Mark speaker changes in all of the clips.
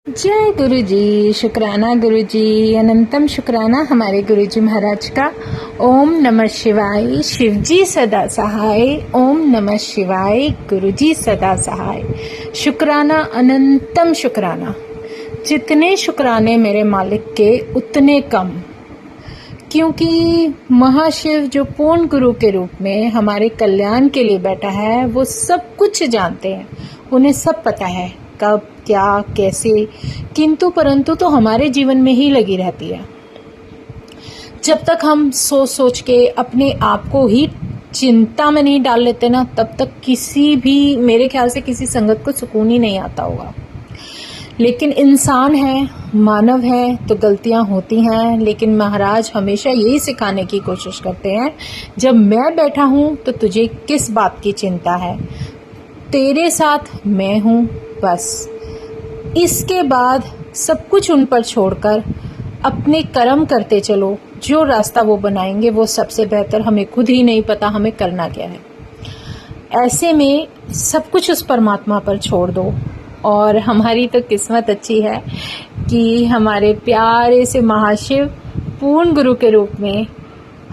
Speaker 1: जय गुरु जी। शुक्राना गुरु जी, अनंतम शुक्राना हमारे गुरु जी महाराज का। ओम नमः शिवाय। शिव जी सदा सहाय। ओम नमः शिवाय। गुरु जी सदा सहाय। शुक्राना, अनंतम शुक्राना। जितने शुक्राने मेरे मालिक के उतने कम, क्योंकि महाशिव जो पूर्ण गुरु के रूप में हमारे कल्याण के लिए बैठा है, वो सब कुछ जानते हैं। उन्हें सब पता है कब, क्या, कैसे, किंतु परंतु तो हमारे जीवन में ही लगी रहती है। जब तक हम सोच सोच के अपने आप को ही चिंता में नहीं डाल लेते ना, तब तक किसी भी, मेरे ख्याल से किसी संगत को सुकून ही नहीं आता होगा। लेकिन इंसान है, मानव है, तो गलतियां होती हैं। लेकिन महाराज हमेशा यही सिखाने की कोशिश करते हैं, जब मैं बैठा हूं तो तुझे किस बात की चिंता है, तेरे साथ मैं हूं बस। इसके बाद सब कुछ उन पर छोड़कर अपने कर्म करते चलो। जो रास्ता वो बनाएंगे वो सबसे बेहतर। हमें खुद ही नहीं पता हमें करना क्या है। ऐसे में सब कुछ उस परमात्मा पर छोड़ दो। और हमारी तो किस्मत अच्छी है कि हमारे प्यारे से महाशिव पूर्ण गुरु के रूप में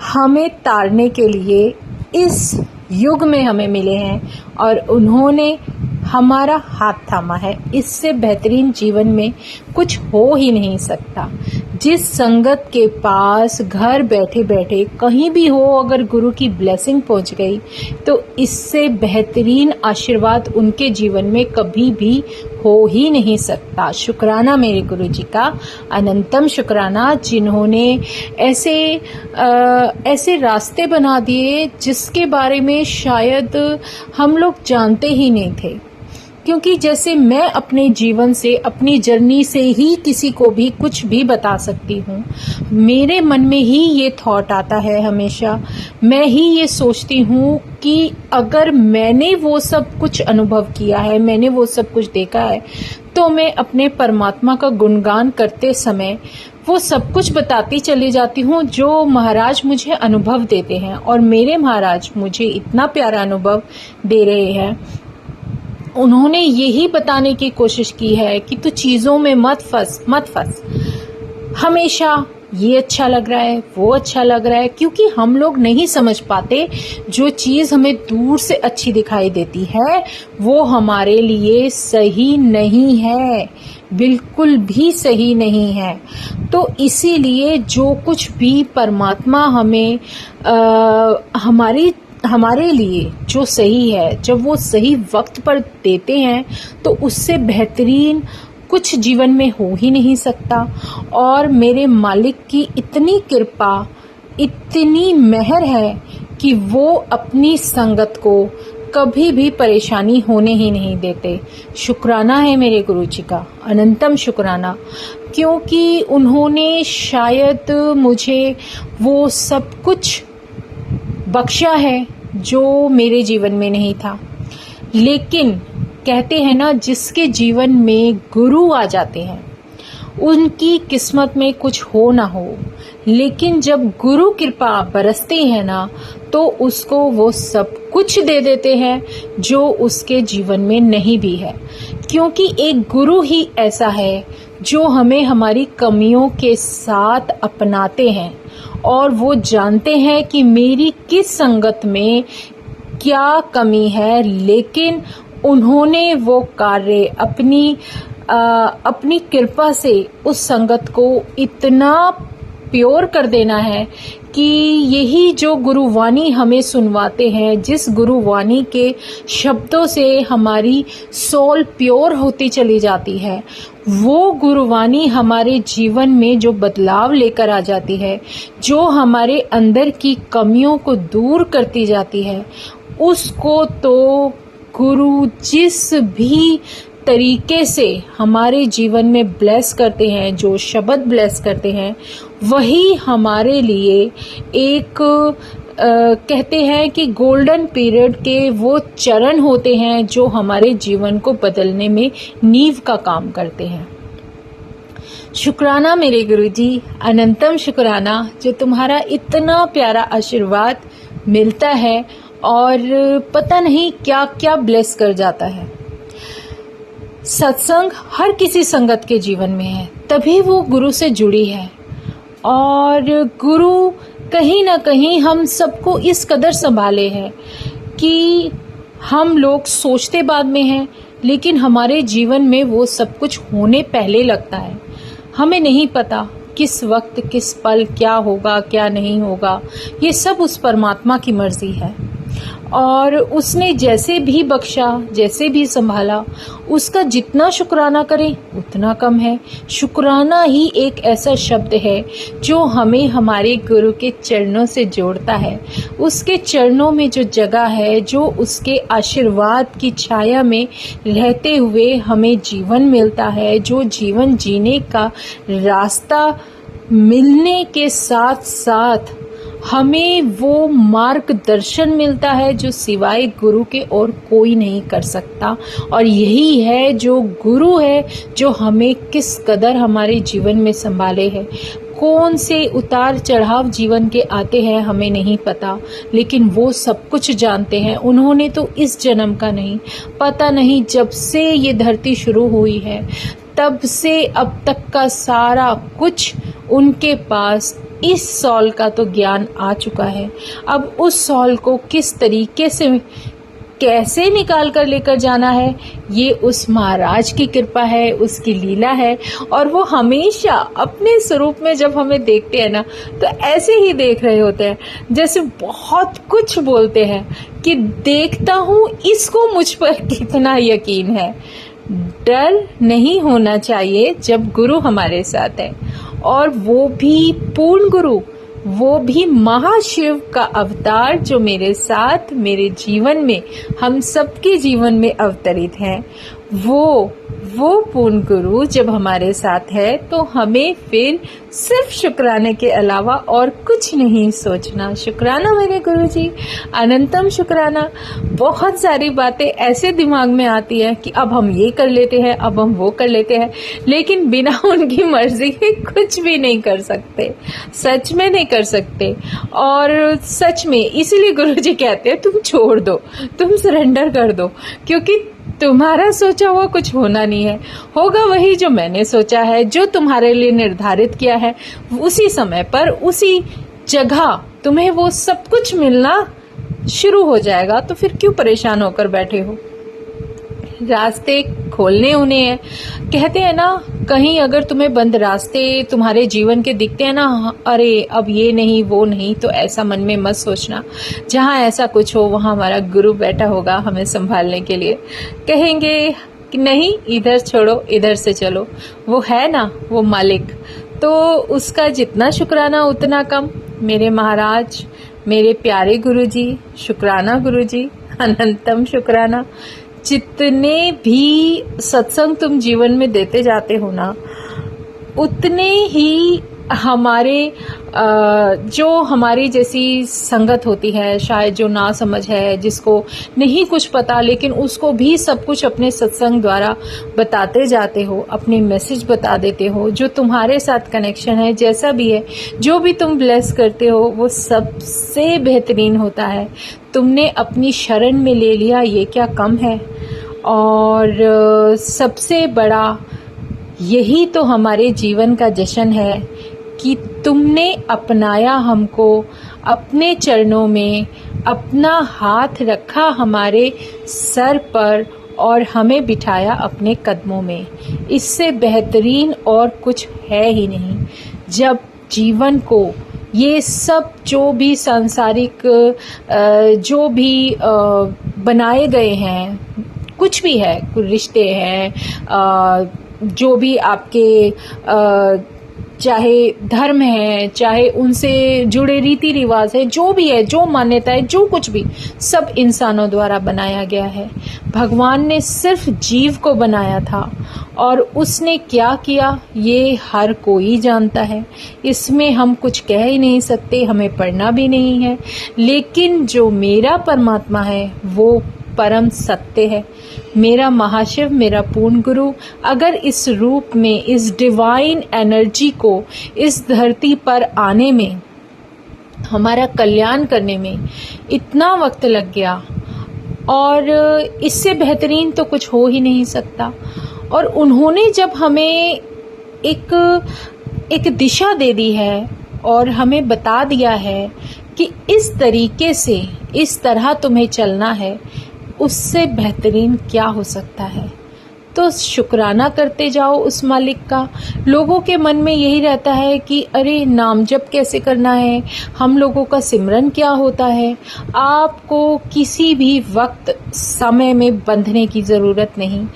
Speaker 1: हमें तारने के लिए इस युग में हमें मिले हैं और उन्होंने हमारा हाथ थामा है। इससे बेहतरीन जीवन में कुछ हो ही नहीं सकता। जिस संगत के पास घर बैठे बैठे कहीं भी हो, अगर गुरु की ब्लेसिंग पहुंच गई, तो इससे बेहतरीन आशीर्वाद उनके जीवन में कभी भी हो ही नहीं सकता। शुक्राना मेरे गुरु जी का, अनंतम शुक्राना, जिन्होंने ऐसे रास्ते बना दिए जिसके बारे में शायद हम लोग जानते ही नहीं थे। क्योंकि जैसे मैं अपने जीवन से, अपनी जर्नी से ही किसी को भी कुछ भी बता सकती हूँ, मेरे मन में ही ये थॉट आता है हमेशा। मैं ही ये सोचती हूँ कि अगर मैंने वो सब कुछ अनुभव किया है, मैंने वो सब कुछ देखा है, तो मैं अपने परमात्मा का गुणगान करते समय वो सब कुछ बताती चली जाती हूँ जो महाराज मुझे अनुभव देते हैं। और मेरे महाराज मुझे इतना प्यारा अनुभव दे रहे हैं। उन्होंने यही बताने की कोशिश की है कि तू चीजों में मत फंस। हमेशा ये अच्छा लग रहा है, वो अच्छा लग रहा है, क्योंकि हम लोग नहीं समझ पाते जो चीज हमें दूर से अच्छी दिखाई देती है वो हमारे लिए सही नहीं है, बिल्कुल भी सही नहीं है। तो इसीलिए जो कुछ भी परमात्मा हमें हमारे लिए जो सही है, जब वो सही वक्त पर देते हैं, तो उससे बेहतरीन कुछ जीवन में हो ही नहीं सकता। और मेरे मालिक की इतनी कृपा, इतनी मेहर है कि वो अपनी संगत को कभी भी परेशानी होने ही नहीं देते। शुक्राना है मेरे गुरु जी का, अनंतम शुक्राना, क्योंकि उन्होंने शायद मुझे वो सब कुछ बख्शा है जो मेरे जीवन में नहीं था। लेकिन कहते हैं ना, जिसके जीवन में गुरु आ जाते हैं उनकी किस्मत में कुछ हो ना हो, लेकिन जब गुरु कृपा बरसते हैं ना, तो उसको वो सब कुछ दे देते हैं जो उसके जीवन में नहीं भी है। क्योंकि एक गुरु ही ऐसा है जो हमें हमारी कमियों के साथ अपनाते हैं और वो जानते हैं कि मेरी किस संगत में क्या कमी है, लेकिन उन्होंने वो कार्य अपनी कृपा से उस संगत को इतना प्योर कर देना है कि यही जो गुरुवाणी हमें सुनवाते हैं, जिस गुरुवाणी के शब्दों से हमारी सोल प्योर होती चली जाती है, वो गुरुवाणी हमारे जीवन में जो बदलाव लेकर आ जाती है, जो हमारे अंदर की कमियों को दूर करती जाती है, उसको तो गुरु जिस भी तरीके से हमारे जीवन में ब्लेस करते हैं, जो शब्द ब्लेस करते हैं, वही हमारे लिए एक कहते हैं कि गोल्डन पीरियड के वो चरण होते हैं जो हमारे जीवन को बदलने में नींव का काम करते हैं। शुक्राना मेरे गुरुजी, अनंतम शुक्राना, जो तुम्हारा इतना प्यारा आशीर्वाद मिलता है और पता नहीं क्या क्या ब्लेस कर जाता है। सत्संग हर किसी संगत के जीवन में है, तभी वो गुरु से जुड़ी है। और गुरु कहीं ना कहीं हम सबको इस कदर संभाले है कि हम लोग सोचते बाद में हैं, लेकिन हमारे जीवन में वो सब कुछ होने पहले लगता है। हमें नहीं पता किस वक्त किस पल क्या होगा क्या नहीं होगा, ये सब उस परमात्मा की मर्जी है। और उसने जैसे भी बख्शा, जैसे भी संभाला, उसका जितना शुक्राना करें उतना कम है। शुक्राना ही एक ऐसा शब्द है जो हमें हमारे गुरु के चरणों से जोड़ता है। उसके चरणों में जो जगह है, जो उसके आशीर्वाद की छाया में रहते हुए हमें जीवन मिलता है, जो जीवन जीने का रास्ता मिलने के साथ साथ हमें वो मार्गदर्शन मिलता है जो सिवाय गुरु के और कोई नहीं कर सकता। और यही है जो गुरु है, जो हमें किस कदर हमारे जीवन में संभाले है। कौन से उतार चढ़ाव जीवन के आते हैं हमें नहीं पता, लेकिन वो सब कुछ जानते हैं। उन्होंने तो इस जन्म का नहीं, पता नहीं जब से ये धरती शुरू हुई है तब से अब तक का सारा कुछ उनके पास इस सॉल का तो ज्ञान आ चुका है। अब उस सॉल को किस तरीके से कैसे निकाल कर लेकर जाना है, ये उस महाराज की कृपा है, उसकी लीला है। और वो हमेशा अपने स्वरूप में जब हमें देखते हैं ना, तो ऐसे ही देख रहे होते हैं जैसे बहुत कुछ बोलते हैं कि देखता हूँ इसको मुझ पर कितना यकीन है। डर नहीं होना चाहिए जब गुरु हमारे साथ है, और वो भी पूर्ण गुरु, वो भी महाशिव का अवतार जो मेरे साथ मेरे जीवन में, हम सबके जीवन में अवतरित हैं। वो पूर्ण गुरु जब हमारे साथ है तो हमें फिर सिर्फ शुक्राने के अलावा और कुछ नहीं सोचना। शुक्राना मेरे गुरु जी, अनंतम शुक्राना। बहुत सारी बातें ऐसे दिमाग में आती हैं कि अब हम ये कर लेते हैं, अब हम वो कर लेते हैं, लेकिन बिना उनकी मर्जी के कुछ भी नहीं कर सकते, सच में नहीं कर सकते। और सच में इसीलिए गुरु जी कहते हैं तुम छोड़ दो, तुम सरेंडर कर दो, क्योंकि तुम्हारा सोचा हुआ कुछ होना नहीं है। होगा वही जो मैंने सोचा है, जो तुम्हारे लिए निर्धारित किया है, उसी समय पर उसी जगह तुम्हें वो सब कुछ मिलना शुरू हो जाएगा। तो फिर क्यों परेशान होकर बैठे हो? रास्ते खोलने उन्हें हैं। कहते हैं ना, कहीं अगर तुम्हें बंद रास्ते तुम्हारे जीवन के दिखते हैं ना, अरे अब ये नहीं वो नहीं, तो ऐसा मन में मत सोचना। जहाँ ऐसा कुछ हो वहाँ हमारा गुरु बैठा होगा हमें संभालने के लिए। कहेंगे कि नहीं, इधर छोड़ो, इधर से चलो। वो है ना वो मालिक, तो उसका जितना शुक्राना उतना कम। मेरे महाराज, मेरे प्यारे गुरु जी, शुक्राना गुरु जी, अनंतम शुक्राना। जितने भी सत्संग तुम जीवन में देते जाते हो ना, उतने ही हमारे जो हमारी जैसी संगत होती है, शायद जो ना समझ है, जिसको नहीं कुछ पता, लेकिन उसको भी सब कुछ अपने सत्संग द्वारा बताते जाते हो, अपने मैसेज बता देते हो। जो तुम्हारे साथ कनेक्शन है, जैसा भी है, जो भी तुम ब्लेस करते हो, वो सबसे बेहतरीन होता है। तुमने अपनी शरण में ले लिया, ये क्या कम है? और सबसे बड़ा यही तो हमारे जीवन का जश्न है कि तुमने अपनाया हमको, अपने चरणों में अपना हाथ रखा हमारे सर पर और हमें बिठाया अपने कदमों में। इससे बेहतरीन और कुछ है ही नहीं। जब जीवन को ये सब जो भी सांसारिक जो भी बनाए गए हैं, कुछ भी है, कुछ रिश्ते हैं, जो भी आपके चाहे धर्म है, चाहे उनसे जुड़े रीति रिवाज है, जो भी है, जो मान्यता है, जो कुछ भी, सब इंसानों द्वारा बनाया गया है। भगवान ने सिर्फ जीव को बनाया था, और उसने क्या किया ये हर कोई जानता है। इसमें हम कुछ कह ही नहीं सकते, हमें पढ़ना भी नहीं है। लेकिन जो मेरा परमात्मा है वो परम सत्य है। मेरा महाशिव, मेरा पूर्ण गुरु अगर इस रूप में, इस डिवाइन एनर्जी को इस धरती पर आने में, हमारा कल्याण करने में इतना वक्त लग गया, और इससे बेहतरीन तो कुछ हो ही नहीं सकता। और उन्होंने जब हमें एक दिशा दे दी है और हमें बता दिया है कि इस तरीके से, इस तरह तुम्हें चलना है, उससे बेहतरीन क्या हो सकता है। तो शुक्राना करते जाओ उस मालिक का। लोगों के मन में यही रहता है कि अरे नाम जप कैसे करना है, हम लोगों का सिमरन क्या होता है। आपको किसी भी वक्त समय में बंधने की ज़रूरत नहीं।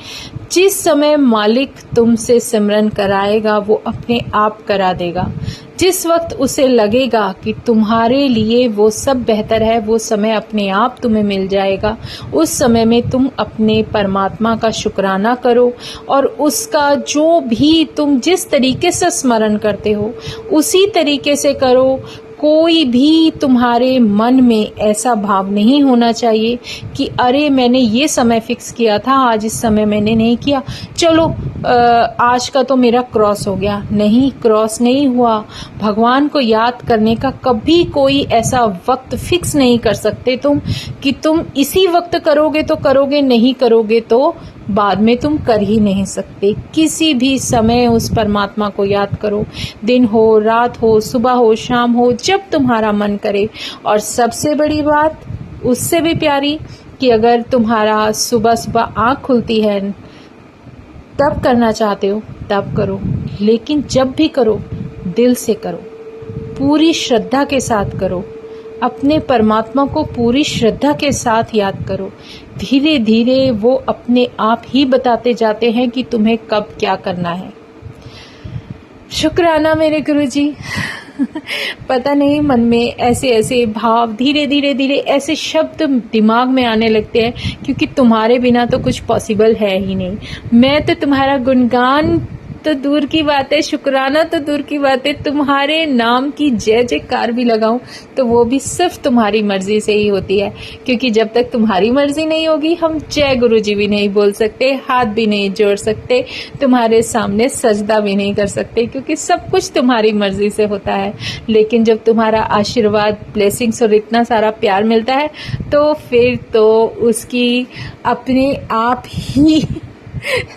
Speaker 1: जिस समय मालिक तुमसे सिमरन कराएगा वो अपने आप करा देगा। जिस वक्त उसे लगेगा कि तुम्हारे लिए वो सब बेहतर है, वो समय अपने आप तुम्हें मिल जाएगा। उस समय में तुम अपने परमात्मा का शुक्राना करो और उसका जो भी तुम जिस तरीके से स्मरण करते हो उसी तरीके से करो। कोई भी तुम्हारे मन में ऐसा भाव नहीं होना चाहिए कि अरे मैंने ये समय फिक्स किया था, आज इस समय मैंने नहीं किया, चलो आज का तो मेरा क्रॉस हो गया। नहीं, क्रॉस नहीं हुआ। भगवान को याद करने का कभी कोई ऐसा वक्त फिक्स नहीं कर सकते तुम कि तुम इसी वक्त करोगे तो करोगे, नहीं करोगे तो बाद में तुम कर ही नहीं सकते। किसी भी समय उस परमात्मा को याद करो, दिन हो, रात हो, सुबह हो, शाम हो, जब तुम्हारा मन करे। और सबसे बड़ी बात, उससे भी प्यारी, कि अगर तुम्हारा सुबह सुबह आँख खुलती है तब करना चाहते हो तब करो, लेकिन जब भी करो दिल से करो, पूरी श्रद्धा के साथ करो, अपने परमात्मा को पूरी श्रद्धा के साथ याद करो। धीरे धीरे वो अपने आप ही बताते जाते हैं कि तुम्हें कब क्या करना है। शुक्राना मेरे गुरुजी। पता नहीं मन में ऐसे ऐसे भाव धीरे धीरे धीरे ऐसे शब्द दिमाग में आने लगते हैं, क्योंकि तुम्हारे बिना तो कुछ पॉसिबल है ही नहीं। मैं तो तुम्हारा गुणगान तो दूर की बात है, शुक्राना तो दूर की बात है, तुम्हारे नाम की जय जयकार भी लगाऊं तो वो भी सिर्फ तुम्हारी मर्जी से ही होती है। क्योंकि जब तक तुम्हारी मर्जी नहीं होगी हम जय गुरुजी भी नहीं बोल सकते, हाथ भी नहीं जोड़ सकते, तुम्हारे सामने सजदा भी नहीं कर सकते, क्योंकि सब कुछ तुम्हारी मर्जी से होता है। लेकिन जब तुम्हारा आशीर्वाद, ब्लेसिंग्स और इतना सारा प्यार मिलता है तो फिर तो उसकी अपने आप ही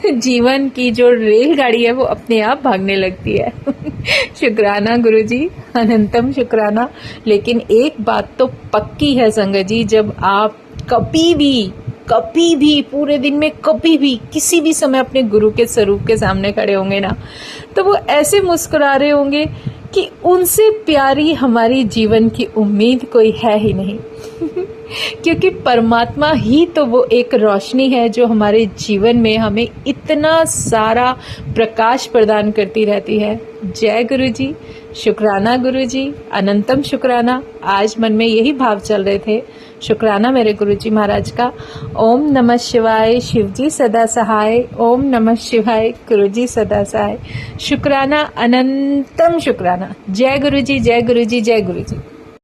Speaker 1: जीवन की जो रेलगाड़ी है वो अपने आप भागने लगती है। शुक्राना गुरुजी, अनंतम शुक्राना। लेकिन एक बात तो पक्की है संगत जी, जब आप कभी भी पूरे दिन में कभी भी किसी भी समय अपने गुरु के स्वरूप के सामने खड़े होंगे ना, तो वो ऐसे मुस्कुरा रहे होंगे कि उनसे प्यारी हमारी जीवन की उम्मीद कोई है ही नहीं। क्योंकि परमात्मा ही तो वो एक रोशनी है जो हमारे जीवन में हमें इतना सारा प्रकाश प्रदान करती रहती है। जय गुरुजी, शुक्राना गुरुजी, अनंतम शुक्राना। आज मन में यही भाव चल रहे थे। शुक्राना मेरे गुरुजी महाराज का। ओम नमः शिवाय, शिवजी सदा सहाय। ओम नमः शिवाय, गुरुजी सदा सहाय। शुक्राना, अनंतम शुक्राना। जय गुरुजी, जय गुरुजी, जय गुरुजी।